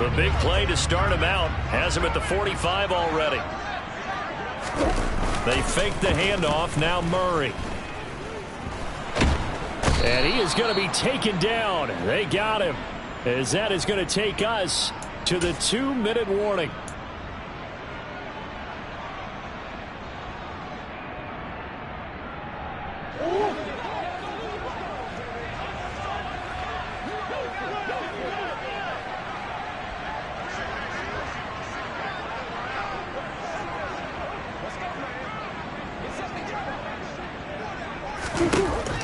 The big play to start him out has him at the 45 already. They fake the handoff. Now Murray. And he is going to be taken down. They got him, as that is going to take us to the 2-minute warning.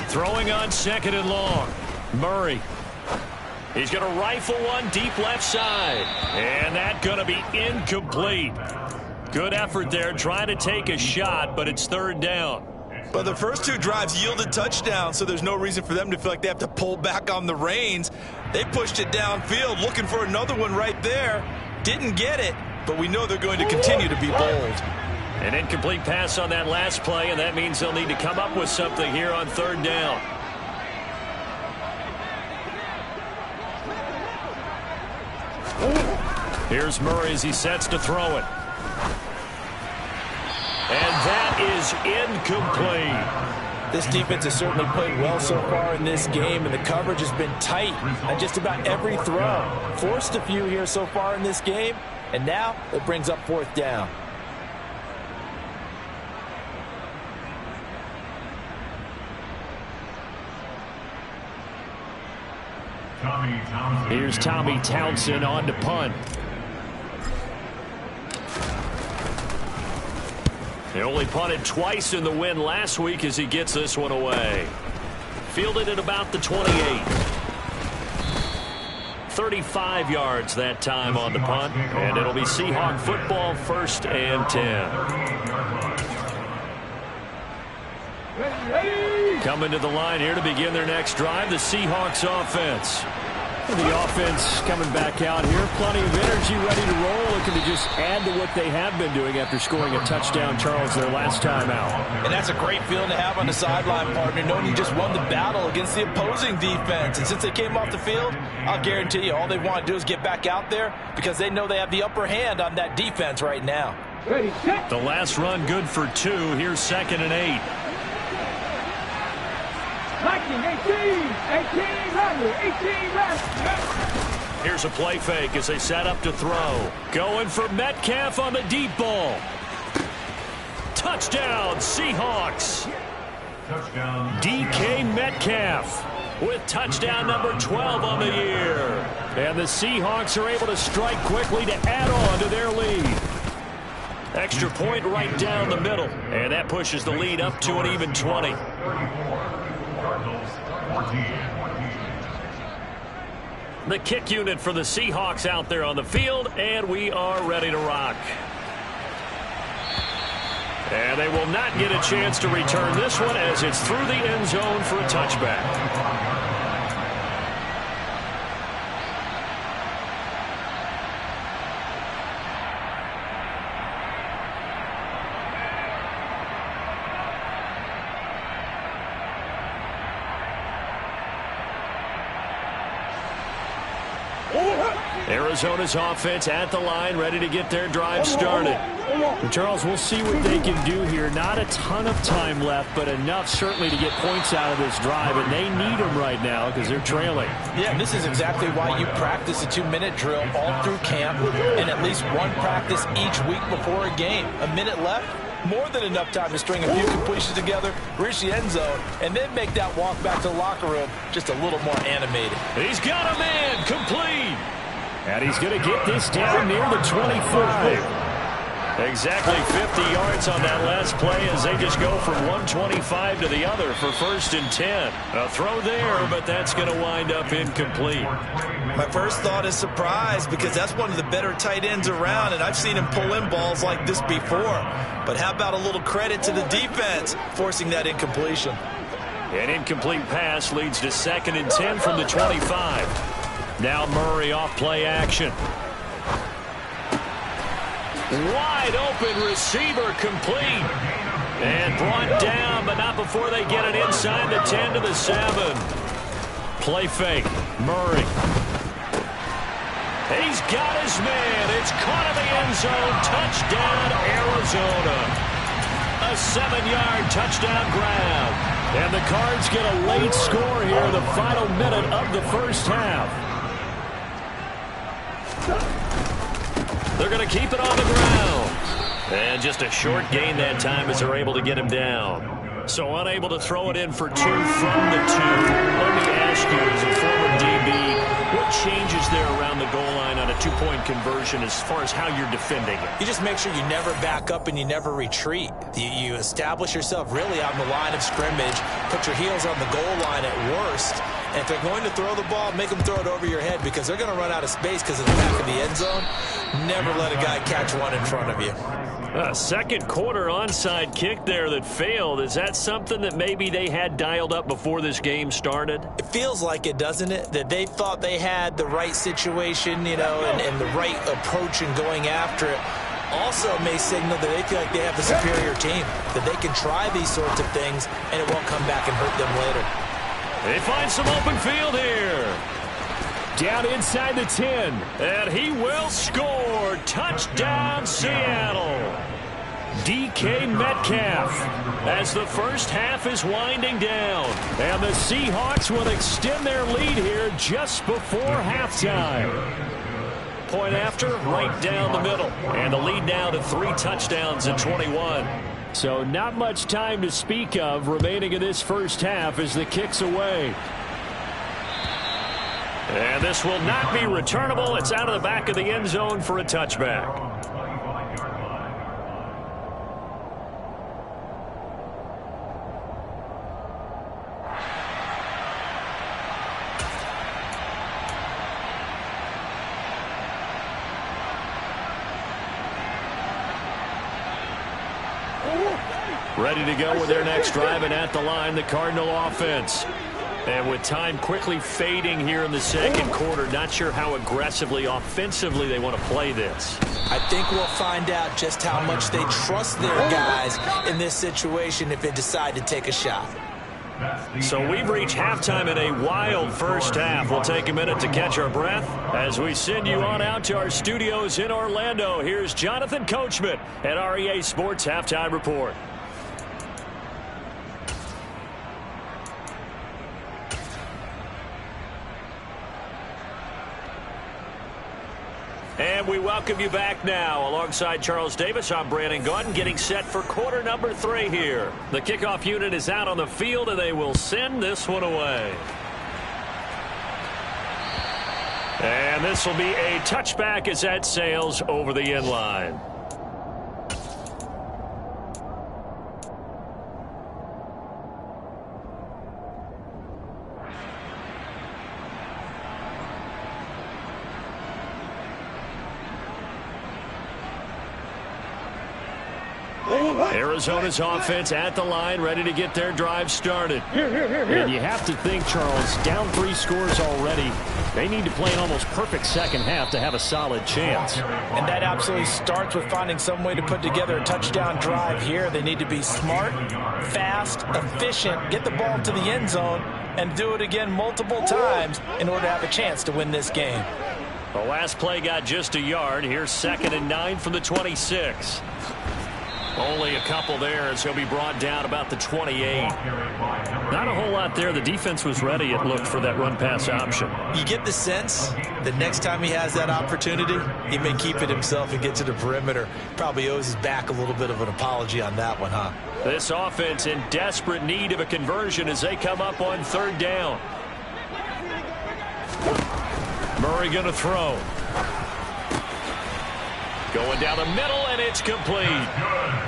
Throwing on 2nd and long. Murray. He's going to rifle one deep left side. And that's going to be incomplete. Good effort there trying to take a shot, but it's 3rd down. But the first 2 drives yielded touchdowns, so there's no reason for them to feel like they have to pull back on the reins. They pushed it downfield, looking for another one right there. Didn't get it, but we know they're going to continue to be bold. An incomplete pass on that last play, and that means they'll need to come up with something here on 3rd down. Here's Murray as he sets to throw it. And that is incomplete. This defense has certainly played well so far in this game, and the coverage has been tight on just about every throw. Forced a few here so far in this game, and now it brings up 4th down. Here's Tommy Townsend on to punt. They only punted twice in the win last week as he gets this one away. Fielded at about the 28. 35 yards that time on the punt, and it'll be Seahawk football, 1st and 10. Coming to the line here to begin their next drive, the Seahawks offense. The offense coming back out here. Plenty of energy, ready to roll, looking to just add to what they have been doing after scoring a touchdown, Charles, their last time out. And that's a great feeling to have on the sideline, partner, knowing you just won the battle against the opposing defense. And since they came off the field, I'll guarantee you all they want to do is get back out there because they know they have the upper hand on that defense right now. The last run good for 2. Here's 2nd and 8. 18 left. Here's a play fake as they set up to throw. Going for Metcalf on the deep ball. Touchdown, Seahawks. Touchdown. DK Metcalf with touchdown number 12 on the year. And the Seahawks are able to strike quickly to add on to their lead. Extra point right down the middle. And that pushes the lead up to an even 20. The kick unit for the Seahawks out there on the field, and we are ready to rock. And they will not get a chance to return this one as it's through the end zone for a touchback. Arizona's offense at the line, ready to get their drive started. And Charles, we'll see what they can do here. Not a ton of time left, but enough certainly to get points out of this drive, and they need them right now because they're trailing. Yeah, and this is exactly why you practice a 2-minute drill all through camp and at least one practice each week before a game. A minute left, more than enough time to string a few completions together, reach the end zone, and then make that walk back to the locker room just a little more animated. He's got a man, complete. And he's going to get this down near the 25. Exactly 50 yards on that last play as they just go from 125 to the other for 1st and 10. A throw there, but that's going to wind up incomplete. My first thought is surprise because that's one of the better tight ends around, and I've seen him pull in balls like this before. But how about a little credit to the defense forcing that incompletion? An incomplete pass leads to 2nd and 10 from the 25. Now Murray off play action. Wide open receiver complete. And brought down, but not before they get it inside the 10 to the 7. Play fake. Murray. He's got his man. It's caught in the end zone. Touchdown, Arizona. A 7-yard touchdown grab. And the Cards get a late score here in the final minute of the first half. They're going to keep it on the ground. And just a short gain that time as they're able to get him down. So unable to throw it in for 2 from the 2. Let me ask you, as a former DB, what changes there around the goal line on a 2-point conversion as far as how you're defending it? You just make sure you never back up and you never retreat. You establish yourself really on the line of scrimmage, put your heels on the goal line at worst, and if they're going to throw the ball, make them throw it over your head because they're going to run out of space because of the back of the end zone. Never let a guy catch one in front of you. Second quarter onside kick there that failed. Is that something that maybe they had dialed up before this game started? It feels like it, doesn't it? That they thought they had the right situation, you know, and the right approach in going after it. Also may signal that they feel like they have the superior team, that they can try these sorts of things and it won't come back and hurt them later. They find some open field here. Down inside the 10. And he will score. Touchdown, Seattle. DK Metcalf as the first half is winding down. And the Seahawks will extend their lead here just before halftime. Point after, right down the middle. And the lead now to 3 touchdowns at 21. So not much time to speak of remaining in this first half as the kick's away. And this will not be returnable. It's out of the back of the end zone for a touchback. Ready to go with their next drive, and at the line, the Cardinal offense. And with time quickly fading here in the second quarter, not sure how aggressively, offensively they want to play this. I think we'll find out just how much they trust their guys in this situation if they decide to take a shot. So we've reached halftime in a wild first half. We'll take a minute to catch our breath as we send you on out to our studios in Orlando. Here's Jonathan Coachman at REA Sports Halftime Report. And we welcome you back now. Alongside Charles Davis, I'm Brandon Gaudin, getting set for quarter number 3 here. The kickoff unit is out on the field, and they will send this one away. And this will be a touchback as that sails over the end line. Arizona's offense at the line, ready to get their drive started. And you have to think, Charles, down 3 scores already. They need to play an almost perfect second half to have a solid chance. And that absolutely starts with finding some way to put together a touchdown drive here. They need to be smart, fast, efficient, get the ball to the end zone, and do it again multiple times in order to have a chance to win this game. The last play got just a yard. Here's 2nd and 9 from the 26. Only a couple there as he'll be brought down about the 28. Not a whole lot there. The defense was ready, it looked, for that run-pass option. You get the sense that next time he has that opportunity, he may keep it himself and get to the perimeter. Probably owes his back a little bit of an apology on that one, huh? This offense in desperate need of a conversion as they come up on 3rd down. Murray going to throw. Going down the middle, and it's complete.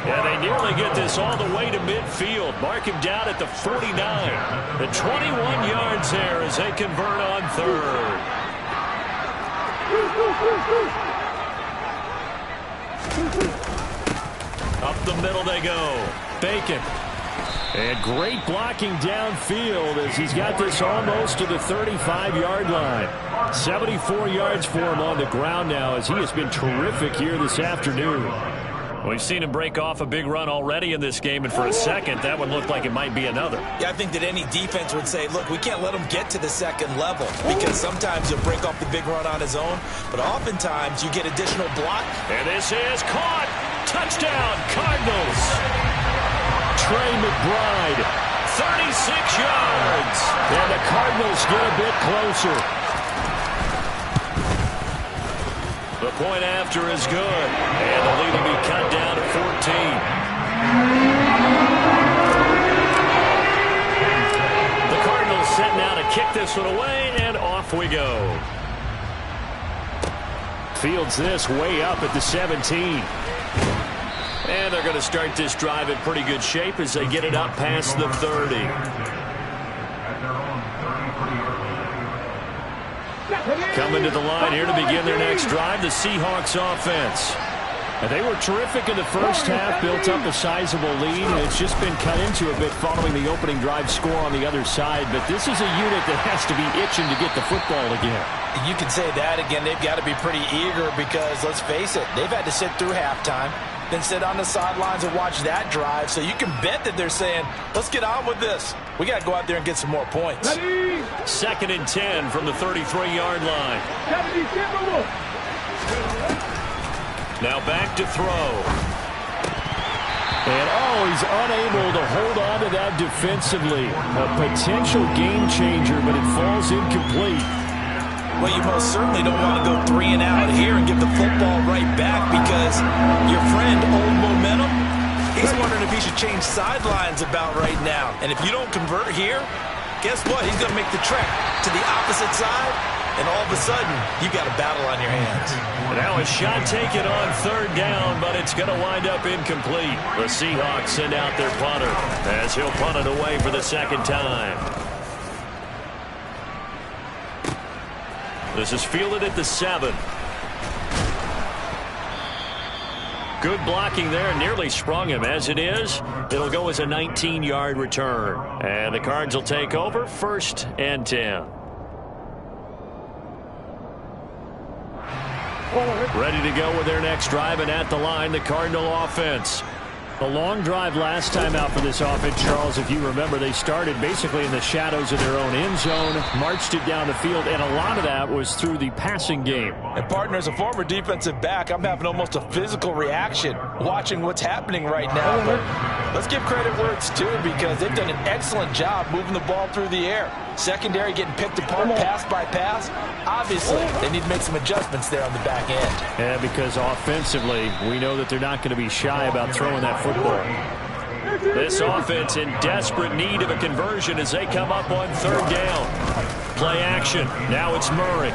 And they nearly get this all the way to midfield. Mark him down at the 49. The 21 yards there as they convert on 3rd. Up the middle they go. Bacon. And great blocking downfield as he's got this almost to the 35-yard line. 74 yards for him on the ground now as he has been terrific here this afternoon. We've seen him break off a big run already in this game, and for a second, that one looked like it might be another. Yeah, I think that any defense would say, look, we can't let him get to the second level because sometimes he'll break off the big run on his own, but oftentimes you get additional block. And this is caught. Touchdown, Cardinals. Trey McBride, 36 yards. And the Cardinals get a bit closer. The point after is good, and the lead will be cut down to 14. The Cardinals set now to kick this one away, and off we go. Fields this way up at the 17. And they're going to start this drive in pretty good shape as they get it up past the 30. Coming to the line here to begin their next drive, the Seahawks offense. And they were terrific in the first half, built up a sizable lead, and it's just been cut into a bit following the opening drive score on the other side. But this is a unit that has to be itching to get the football again. You can say that again. They've got to be pretty eager because, let's face it, they've had to sit through halftime, then sit on the sidelines and watch that drive. So you can bet that they're saying, let's get on with this. We got to go out there and get some more points. Second and 10 from the 33-yard line. Now back to throw. And, he's unable to hold on to that defensively. A potential game changer, but it falls incomplete. Well, you most certainly don't want to go 3 and out here and give the football right back because your friend, Old Momentum, he's wondering if he should change sidelines about right now. And if you don't convert here, guess what? He's going to make the trek to the opposite side, and all of a sudden, you've got a battle on your hands. Now a shot taken on third down, but it's going to wind up incomplete. The Seahawks send out their punter as he'll punt it away for the second time. This is fielded at the 7. Good blocking there, nearly sprung him. As it is, it'll go as a 19-yard return. And the Cards will take over, 1st and 10. Ready to go with their next drive, and at the line, the Cardinal offense. A long drive last time out for this offense, Charles. If you remember, they started basically in the shadows of their own end zone, marched it down the field, and a lot of that was through the passing game. And, partner, as a former defensive back, I'm having almost a physical reaction watching what's happening right now. But let's give credit where it's due because they've done an excellent job moving the ball through the air. Secondary getting picked apart pass by pass. Obviously, they need to make some adjustments there on the back end. Yeah, because offensively, we know that they're not going to be shy about throwing that football. This offense in desperate need of a conversion as they come up on third down. Play action. Now it's Murray.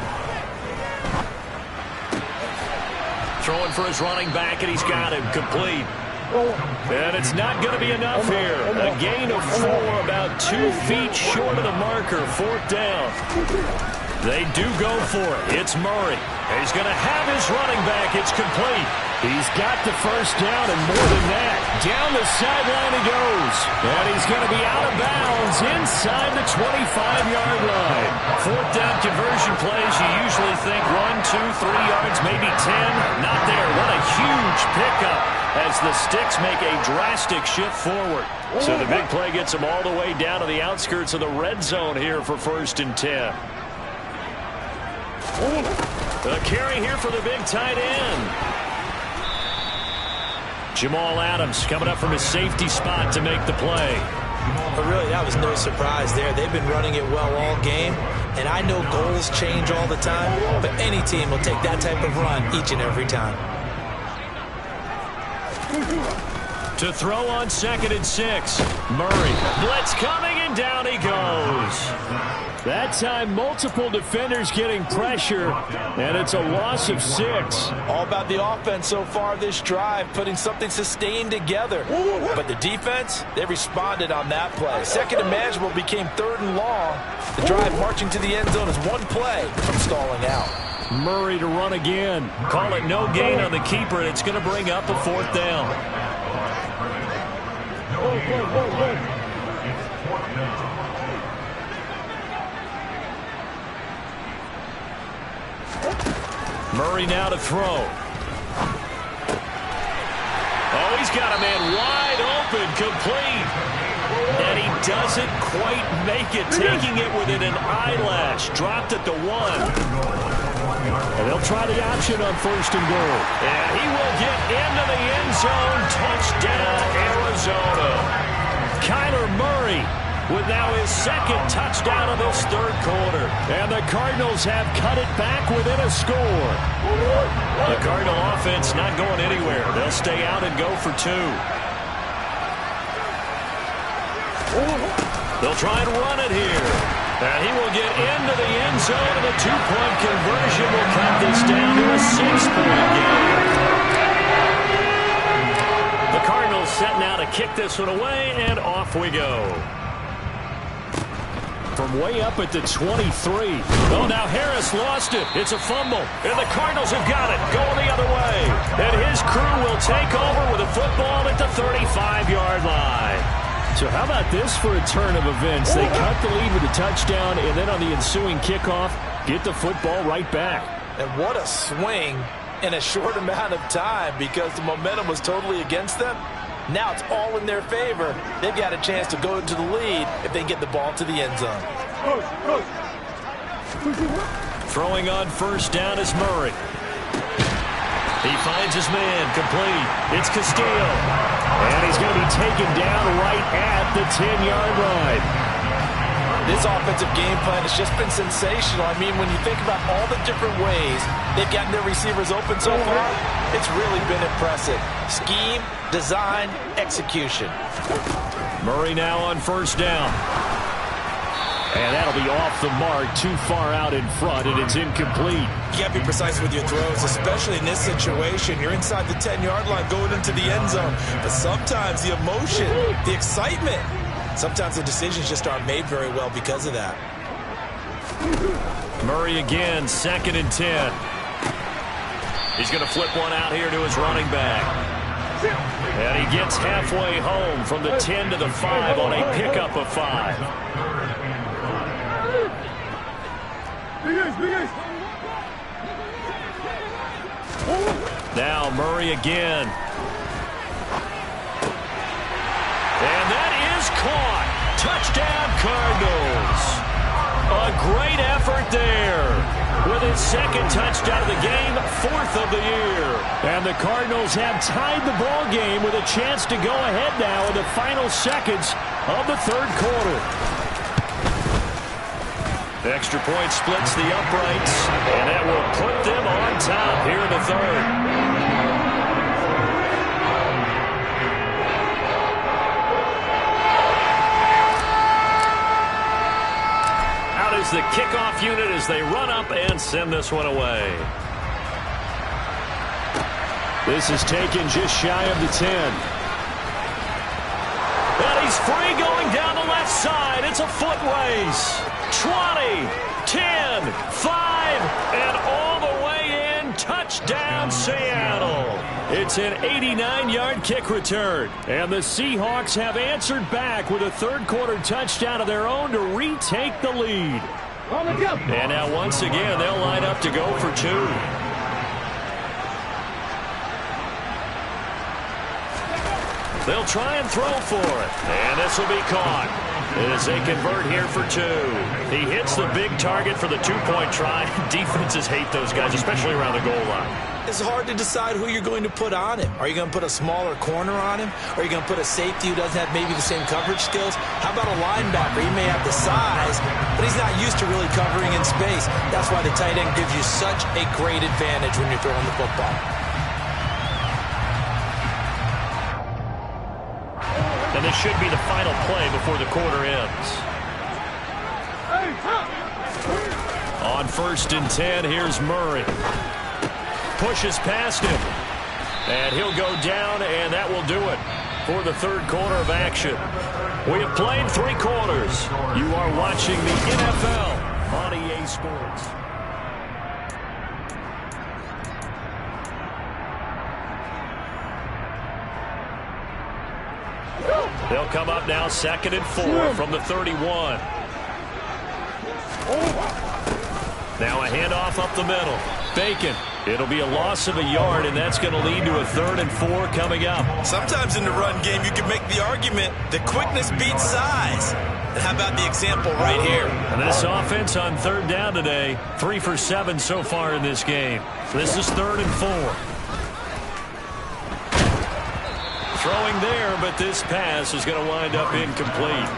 Throwing for his running back, and he's got him complete. And it's not going to be enough here. A gain of 4, about 2 feet short of the marker. 4th down. They do go for it. It's Murray. He's going to have his running back. It's complete. He's got the first down and more than that. Down the sideline he goes. And he's going to be out of bounds inside the 25-yard line. 4th down conversion plays. You usually think 1, 2, 3 yards, maybe 10. Not there. What a huge pickup as the Sticks make a drastic shift forward. So the big play gets them all the way down to the outskirts of the red zone here for 1st and 10. The carry here for the big tight end. Jamal Adams coming up from his safety spot to make the play. But really, that was no surprise there. They've been running it well all game. And I know goals change all the time, but any team will take that type of run each and every time. To throw on 2nd and 6. Murray. Blitz coming, and down he goes. That time, multiple defenders getting pressure, and it's a loss of 6. All about the offense so far this drive, putting something sustained together. But the defense, they responded on that play. 2nd and manageable became 3rd and long. The drive marching to the end zone is 1 play from stalling out. Murray to run again. Call it no gain on the keeper, and it's going to bring up a 4th down. Murray now to throw. Oh, he's got a man wide open, complete. And he doesn't quite make it, taking it within an eyelash. Dropped at the 1. And they'll try the option on 1st and goal. And he will get into the end zone. Touchdown, Arizona. Kyler Murray with now his 2nd touchdown of this 3rd quarter. And the Cardinals have cut it back within a score. The Cardinal offense not going anywhere. They'll stay out and go for 2. They'll try and run it here. And he will get into the end zone, and the 2-point conversion will cut this down to a 6-point game. The Cardinals set now to kick this one away, and off we go. From way up at the 23. Oh, now Harris lost it. It's a fumble. And the Cardinals have got it. Going the other way. And his crew will take over with a football at the 35-yard line. So how about this for a turn of events? They cut the lead with a touchdown, and then on the ensuing kickoff, get the football right back. And what a swing in a short amount of time, because the momentum was totally against them. Now it's all in their favor. They've got a chance to go into the lead if they get the ball to the end zone. Throwing on 1st down is Murray. He finds his man, complete. It's Castillo. And he's going to be taken down right at the 10-yard line. This offensive game plan has just been sensational. I mean, when you think about all the different ways they've gotten their receivers open so far, it's really been impressive. Scheme, design, execution. Murray now on 1st down. And that'll be off the mark, too far out in front, and it's incomplete. You can't be precise with your throws, especially in this situation. You're inside the 10-yard line going into the end zone. But sometimes the emotion, the excitement, sometimes the decisions just aren't made very well because of that. Murray again, 2nd and 10. He's going to flip one out here to his running back. And he gets halfway home from the 10 to the 5 on a pickup of 5. Now Murray again. And that is caught. Touchdown, Cardinals. A great effort there. With his 2nd touchdown of the game, 4th of the year. And the Cardinals have tied the ball game with a chance to go ahead now in the final seconds of the 3rd quarter. The extra point splits the uprights, and that will put them on top here in the 3rd. Out is the kickoff unit as they run up and send this one away. This is taken just shy of the 10. And he's free going down the left side. It's a foot race. 20, 10, 5, and all the way in. Touchdown, Seattle. It's an 89-yard kick return. And the Seahawks have answered back with a 3rd quarter touchdown of their own to retake the lead. And now once again, they'll line up to go for 2. They'll try and throw for it. And this will be caught as they convert here for 2. He hits the big target for the 2-point try. Defenses hate those guys, especially around the goal line. It's hard to decide who you're going to put on him. Are you going to put a smaller corner on him? Or are you going to put a safety who doesn't have maybe the same coverage skills? How about a linebacker? He may have the size, but he's not used to really covering in space. That's why the tight end gives you such a great advantage when you're throwing the football. And this should be the final play before the quarter ends. On 1st and 10, here's Murray. Pushes past him. And he'll go down, and that will do it for the 3rd quarter of action. We have played 3 quarters. You are watching the NFL on EA Sports. They'll come up now 2nd and 4 from the 31. Now a handoff up the middle. Bacon It'll be a loss of a yard, and that's going to lead to a 3rd and 4 coming up. Sometimes in the run game, you can make the argument that quickness beats size. And how about the example right here? And this offense on 3rd down today, 3 for 7 so far in this game. This is 3rd and 4. Throwing there, but this pass is going to wind up incomplete.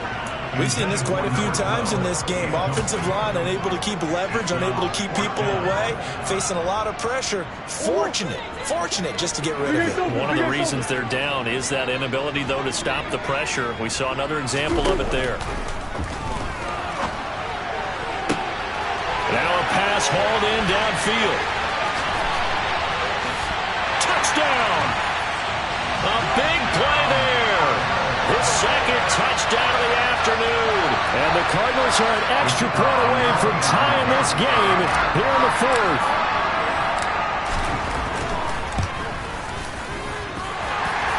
We've seen this quite a few times in this game. Offensive line unable to keep leverage, unable to keep people away, facing a lot of pressure. Fortunate just to get rid of it. One of the reasons they're down is that inability, though, to stop the pressure. We saw another example of it there. Now a pass hauled in downfield. Touchdown! A big play there. His 2nd touchdown of the afternoon. And the Cardinals are an extra point away from tying this game here in the 4th.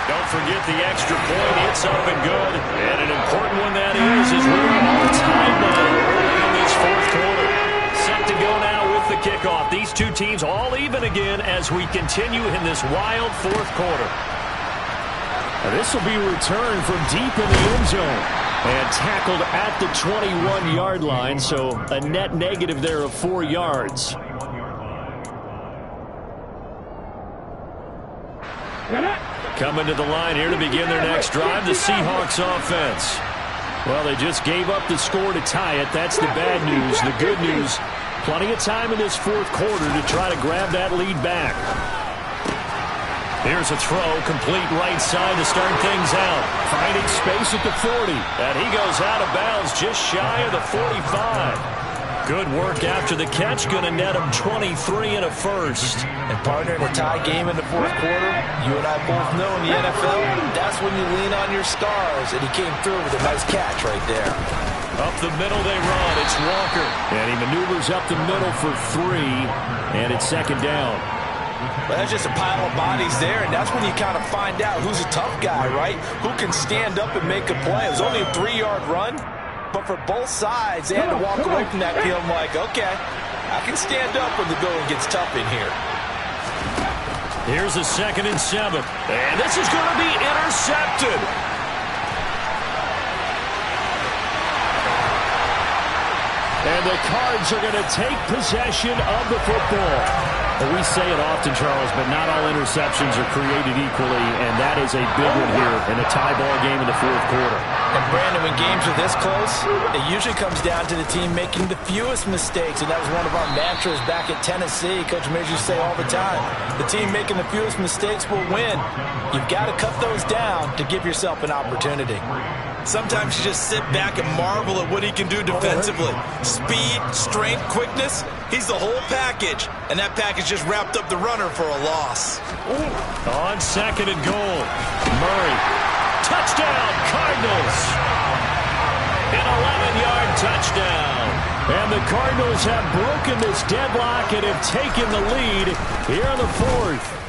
Don't forget the extra point. It's up and good. And an important one that is as we're all tied now early in this 4th quarter. Set to go now with the kickoff. These two teams all even again as we continue in this wild 4th quarter. This will be returned from deep in the end zone and tackled at the 21-yard line, so a net negative there of 4 yards. Coming to the line here to begin their next drive, the Seahawks offense. Well, they just gave up the score to tie it. That's the bad news. The good news, plenty of time in this 4th quarter to try to grab that lead back. Here's a throw, complete right side to start things out. Finding space at the 40. And he goes out of bounds just shy of the 45. Good work after the catch. Going to net him 23 and a first. And partner, in a tie game in the 4th quarter, you and I both know in the NFL, that's when you lean on your stars. And he came through with a nice catch right there. Up the middle they run. It's Walker. And he maneuvers up the middle for 3. And it's 2nd down. Well, that's just a pile of bodies there, and that's when you kind of find out who's a tough guy, right? Who can stand up and make a play. It was only a 3-yard run, but for both sides, they had to walk away from that feeling like, okay, I can stand up when the going gets tough in here. Here's a 2nd and 7. And this is going to be intercepted. And the Cards are going to take possession of the football. We say it often, Charles, but not all interceptions are created equally, and that is a big one here in a tie ball game in the 4th quarter. And Brandon, when games are this close, it usually comes down to the team making the fewest mistakes, and that was one of our mantras back at Tennessee. Coach Major used to say all the time, the team making the fewest mistakes will win. You've got to cut those down to give yourself an opportunity. Sometimes you just sit back and marvel at what he can do defensively. Speed, strength, quickness, he's the whole package. And that package just wrapped up the runner for a loss. On 2nd and goal, Murray. Touchdown, Cardinals. An 11-yard touchdown. And the Cardinals have broken this deadlock and have taken the lead here in the 4th.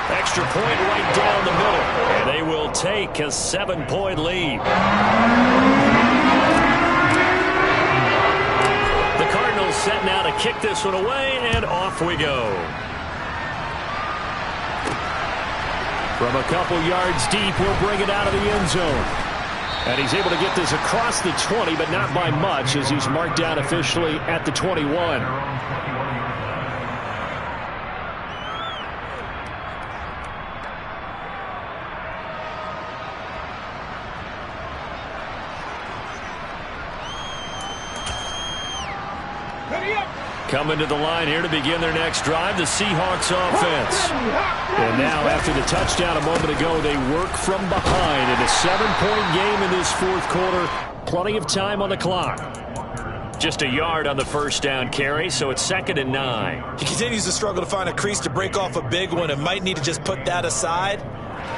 Extra point right down the middle. And they will take a 7-point lead. The Cardinals set now to kick this one away, and off we go. From a couple yards deep, he'll bring it out of the end zone. And he's able to get this across the 20, but not by much, as he's marked down officially at the 21. Coming to the line here to begin their next drive, the Seahawks offense. And now, after the touchdown a moment ago, they work from behind in a 7-point game in this 4th quarter. Plenty of time on the clock. Just a yard on the first down carry, so it's 2nd and 9. He continues to struggle to find a crease to break off a big one and might need to just put that aside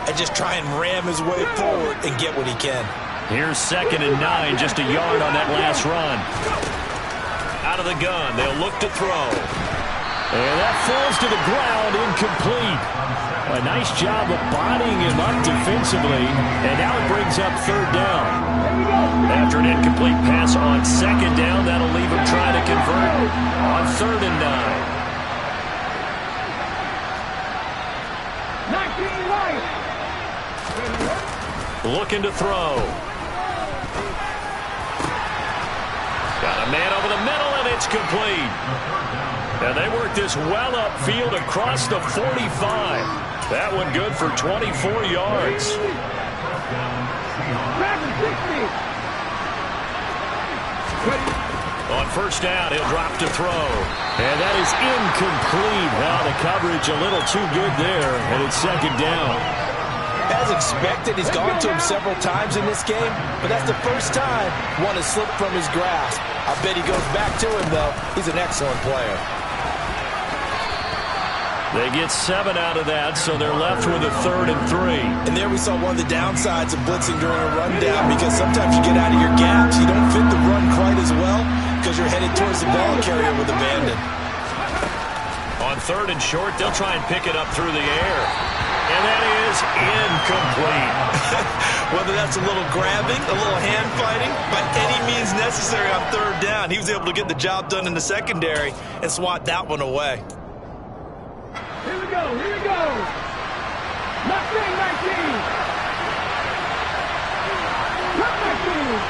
and just try and ram his way forward and get what he can. Here's 2nd and 9, just a yard on that last run. Out of the gun, they'll look to throw. And that falls to the ground, incomplete. A nice job of bodying him up defensively, and now it brings up 3rd down. After an incomplete pass on 2nd down, that'll leave him trying to convert on 3rd and 9. right. Looking to throw. Got a man over the middle, and it's complete. And they work this well upfield across the 45. That one good for 24 yards. Back to 60. On first down, he'll drop to throw. And that is incomplete. Now the coverage a little too good there, and it's second down. As expected, he's gone to him several times in this game, but that's the first time one has slipped from his grasp. I bet he goes back to him, though. He's an excellent player. They get 7 out of that, so they're left with a 3rd and 3. And there we saw one of the downsides of blitzing during a rundown, because sometimes you get out of your gaps. You don't fit the run quite as well because you're headed towards the ball carrier with abandon. On 3rd and short, they'll try and pick it up through the air. And that is incomplete. Whether that's a little grabbing, a little hand fighting, by any means necessary on 3rd down, he was able to get the job done in the secondary and swat that one away. Here we go, here we go. Not 19.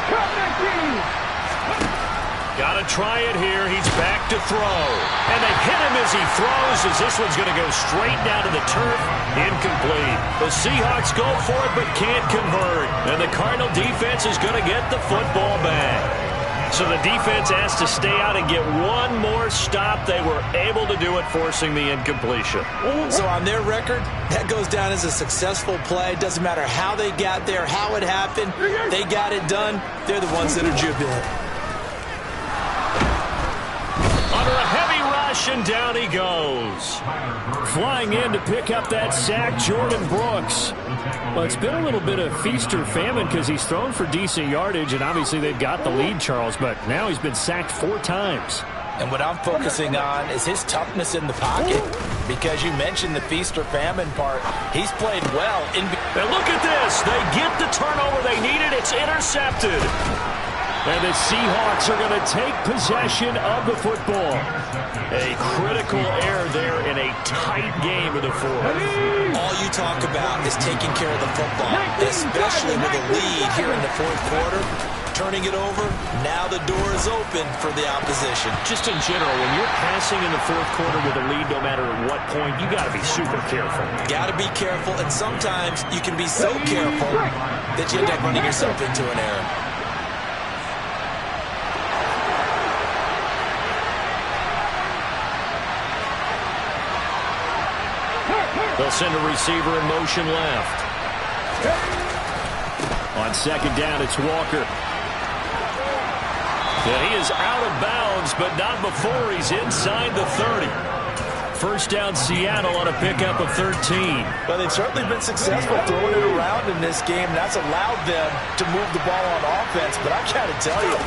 Cut 19. Got to try it here. He's back to throw. And they hit him as he throws, as this one's going to go straight down to the turf. Incomplete. The Seahawks go for it but can't convert. And the Cardinal defense is going to get the football back. So the defense has to stay out and get one more stop. They were able to do it, forcing the incompletion. So on their record, that goes down as a successful play. Doesn't matter how they got there, how it happened. They got it done. They're the ones that are jubilant. Under a heavy rush, and down he goes. Flying in to pick up that sack, Jordan Brooks. Well, it's been a little bit of feast or famine because he's thrown for decent yardage, and obviously they've got the lead, Charles, but now he's been sacked 4 times. And what I'm focusing on is his toughness in the pocket, because you mentioned the feast or famine part. He's played well. And look at this. They get the turnover they needed. It's intercepted. And the Seahawks are going to take possession of the football. A critical error there in a tight game of the 4th. All you talk about is taking care of the football, especially with a lead here in the 4th quarter. Turning it over, now the door is open for the opposition. Just in general, when you're passing in the 4th quarter with a lead, no matter at what point, you got to be super careful. Got to be careful, and sometimes you can be so careful that you end up running yourself into an error. They'll send a receiver in motion left. On 2nd down, it's Walker. And he is out of bounds, but not before he's inside the 30. First down, Seattle on a pickup of 13. Well, they've certainly been successful throwing it around in this game. That's allowed them to move the ball on offense. But I got to tell you,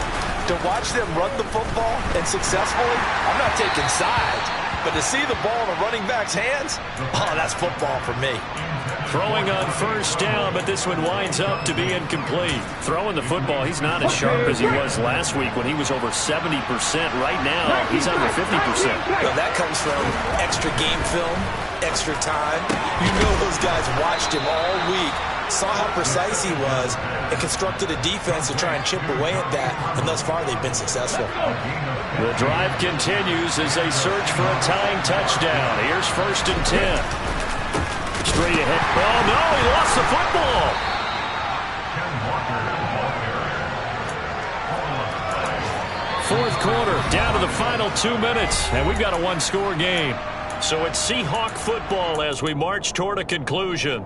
to watch them run the football and successfully, I'm not taking sides. But to see the ball in a running back's hands, oh, that's football for me. Throwing on first down, but this one winds up to be incomplete. Throwing the football, he's not as sharp as he was last week when he was over 70%. Right now, he's under 50%. Well, that comes from extra game film, extra time. You know those guys watched him all week, saw how precise he was, and constructed a defense to try and chip away at that, and thus far they've been successful. The drive continues as they search for a tying touchdown. Here's 1st and 10. Straight ahead. Oh, no, he lost the football. Fourth quarter, down to the final 2 minutes, and we've got a 1-score game. So it's Seahawk football as we march toward a conclusion.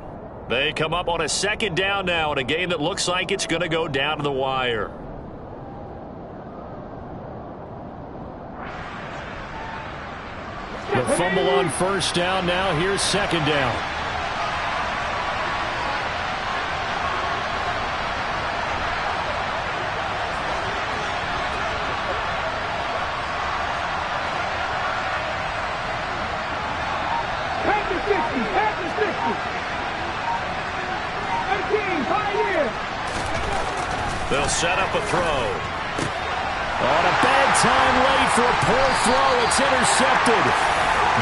They come up on a 2nd down now in a game that looks like it's going to go down to the wire. The fumble on first down now. Here's 2nd down. They'll set up a throw. On a bad time late for a poor throw. It's intercepted.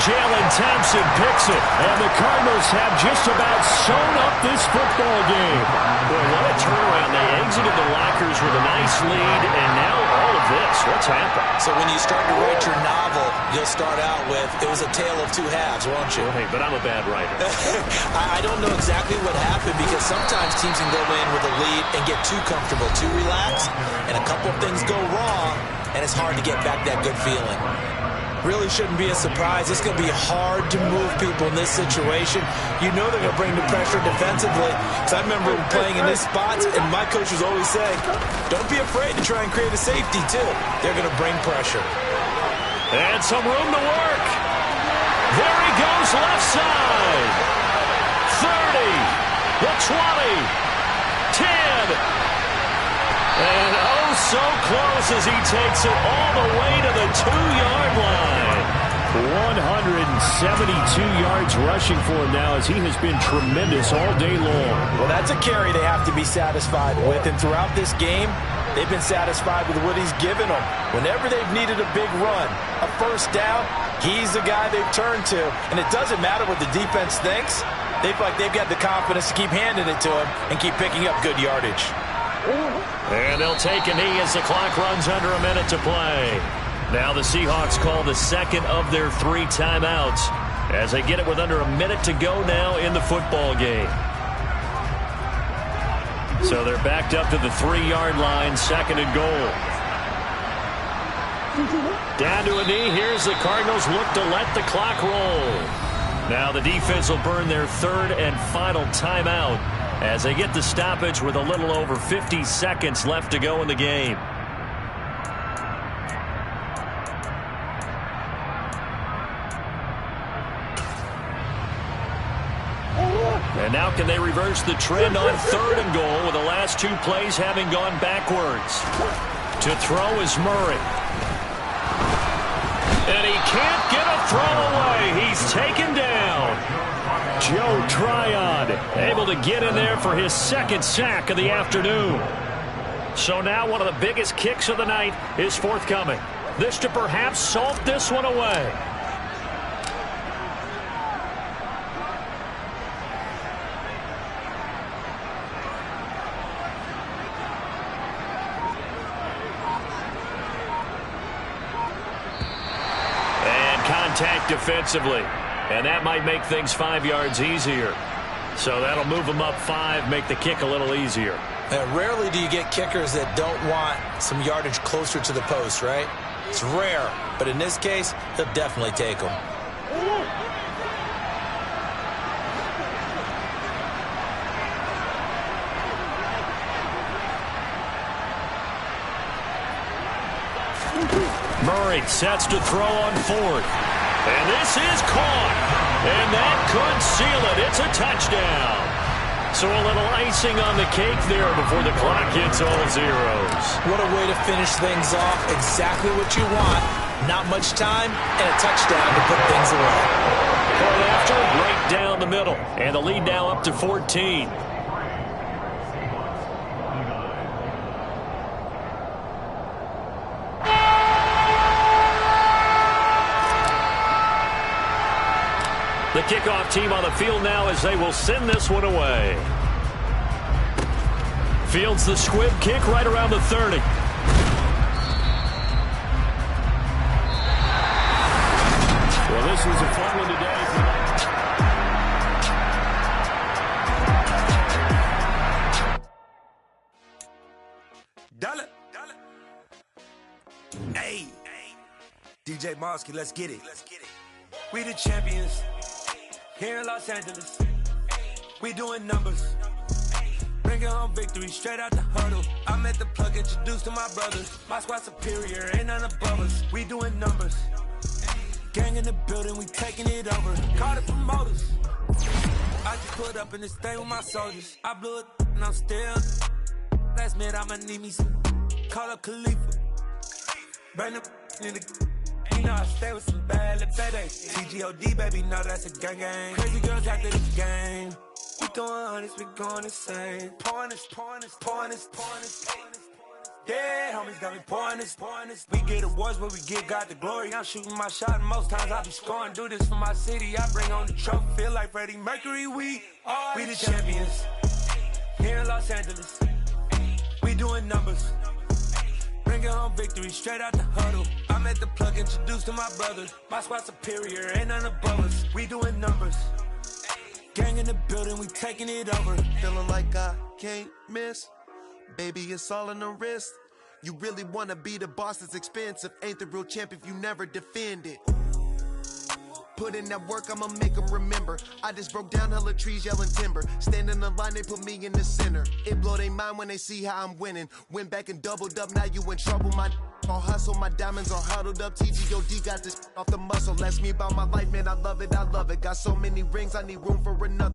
Jalen Thompson picks it, and the Cardinals have just about sewn up this football game. Boy, what a turnaround. They exited the lockers with a nice lead, and now all of this. What's happened? So when you start to write your novel, you'll start out with, it was a tale of two halves, won't you? Well, hey, but I'm a bad writer. I don't know exactly what happened, because sometimes teams can go in with a lead and get too comfortable, too relaxed, and a couple of things go wrong, and it's hard to get back that good feeling. Really shouldn't be a surprise. It's going to be hard to move people in this situation. You know they're going to bring the pressure defensively. Because I remember playing in this spot, and my coach was always saying, don't be afraid to try and create a safety, too. They're going to bring pressure. And some room to work. There he goes, left side. 30, the 20, 10. And oh, so close as he takes it all the way to the 2-yard line. 172 yards rushing for him now, as he has been tremendous all day long. Well, that's a carry they have to be satisfied with. And throughout this game, they've been satisfied with what he's given them. Whenever they've needed a big run, a first down, he's the guy they've turned to. And it doesn't matter what the defense thinks. They feel like they've got the confidence to keep handing it to him and keep picking up good yardage. And they'll take a knee as the clock runs under a minute to play. Now the Seahawks call the second of their 3 timeouts as they get it with under a minute to go now in the football game. So they're backed up to the 3-yard line, second and goal. Down to a knee. Here's the Cardinals look to let the clock roll. Now the defense will burn their 3rd and final timeout as they get the stoppage with a little over 50 seconds left to go in the game. And now can they reverse the trend on 3rd and goal with the last 2 plays having gone backwards? To throw is Murray. And he can't get a throw away. He's taken down. Joe Tryon able to get in there for his 2nd sack of the afternoon. So now one of the biggest kicks of the night is forthcoming. This to perhaps salt this one away. And contact defensively. And that might make things 5 yards easier. So that'll move them up 5, make the kick a little easier. Rarely do you get kickers that don't want some yardage closer to the post, right? It's rare, but in this case, he'll definitely take them. Murray sets to throw on 4th. And this is caught. And that could seal it. It's a touchdown. So a little icing on the cake there before the clock hits all zeros. What a way to finish things off. Exactly what you want. Not much time and a touchdown to put things away. Point after, right down the middle. And the lead now up to 14. The kickoff team on the field now as they will send this one away. Fields the squib kick right around the 30. Well, this was a fun one today. Hey, DJ Mosky, let's get it. We the champions here in Los Angeles. We doing numbers. Bringing home victory straight out the huddle. I'm at the plug, introduced to my brothers. My squad superior, ain't none above us. We doing numbers. Gang in the building, we taking it over. Call the promoters. I just put up in this thing with my soldiers. I blew it and I'm still. Last minute, I'ma need me some. Call up Khalifa. Burn the in the. You know I stay with some bad little badass. TGOD, baby, know that's a gang gang. Crazy girls after the game. We throwing hundreds, we going insane. Pointers. Yeah, homies got me pouring this. We get awards, but we get God the glory. I'm shooting my shot, and most times I be scoring. Do this for my city, I bring on the trophy. Feel like Freddie Mercury, we the champions. Here in Los Angeles, we doing numbers. Bringing home victory straight out the huddle. I'm at the plug, introduced to my brothers. My squad superior, ain't none above us. We doing numbers. Gang in the building, we taking it over. Feeling like I can't miss. Baby, it's all in the wrist. You really wanna be the boss, it's expensive. Ain't the real champ if you never defend it. Put in that work, I'ma make them remember. I just broke down hella trees, yelling timber. Stand in the line, they put me in the center. It blow their mind when they see how I'm winning. Went back and doubled up, now you in trouble. My all hustle, my diamonds are huddled up. TGOD got this off the muscle. Ask me about my life, man, I love it. Got so many rings, I need room for another.